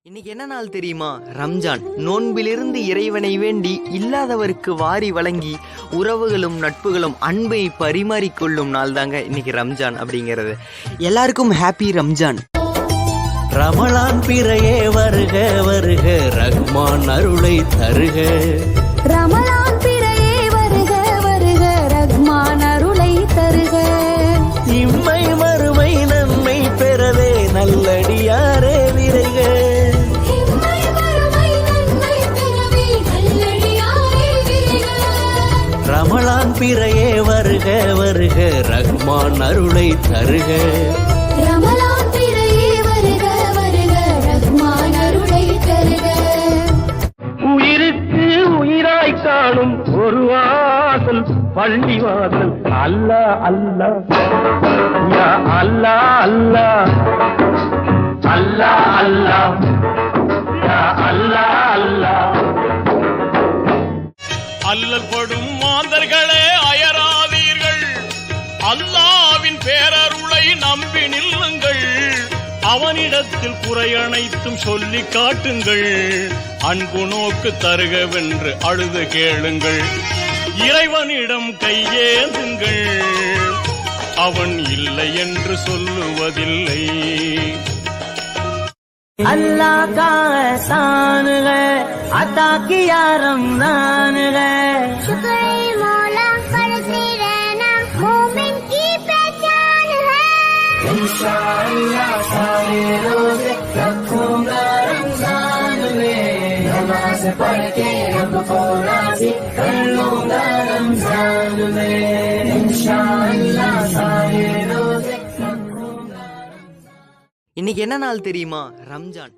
இன்னைக்கு என்ன நாள் தெரியுமா? ரம்ஜான். நோன்பிலிருந்து இறைவனை வேண்டி இல்லாதவருக்கு வாரி வழங்கி உறவுகளும் நட்புகளும் அன்பை பரிமாறிக்கொள்ளும் நாள் தாங்க இன்னைக்கு ரம்ஜான் அப்படிங்கிறது. எல்லாருக்கும் ஹாப்பி ரம்ஜான். ரமலான் பிறையே வருக வருக, ரஹ்மான் அருளை தருக. ரமலான் பிறையே வருக வருக, ரஹ்மான் அருளை தருக. இம்மை மறுமை நன்மை பெறவே நல்லடியாரே விரைக. ரமலான் பிறையே வருக வருக, ரஹ்மான் அருளை தருக. ரமலான் பிறையே வருக வருக, ரஹ்மான் அருளை தருக. உயிருக்கு உயிராய் காணும் ஒரு வாசல் பள்ளிவாசல். அல்லாஹ் அல்லாஹ் யா அல்லாஹ் அல்லாஹ், அல்லாஹ் அல்லாஹ் யா அல்லாஹ் அல்லாஹ். அல்லல் படும் மாந்தர்களே அயராதீர்கள், அல்லாவின் பேரருளை நம்பி நில்லுங்கள். அவனிடத்தில் குறையனைத்தும் சொல்லி காட்டுங்கள். அன்பு நோக்கு தருகவென்று அழுது கேளுங்கள். இறைவனிடம் கையேந்துங்கள், அவன் இல்லை என்று சொல்லுவதில்லை. अल्लाह का एहसान है, अता किया रमजान है. शुक्र मौला करते रहना मोमिन की पहचान है. इंशाअल्लाह सारे रोजे रखूंगा रमजान में, नमाज पढ़ के रब को राजी कर लूंगा रमजान में. इंशाअल्लाह सारे रोजे. இன்னைக்கு என்ன நாள் தெரியுமா? ரம்ஜான்.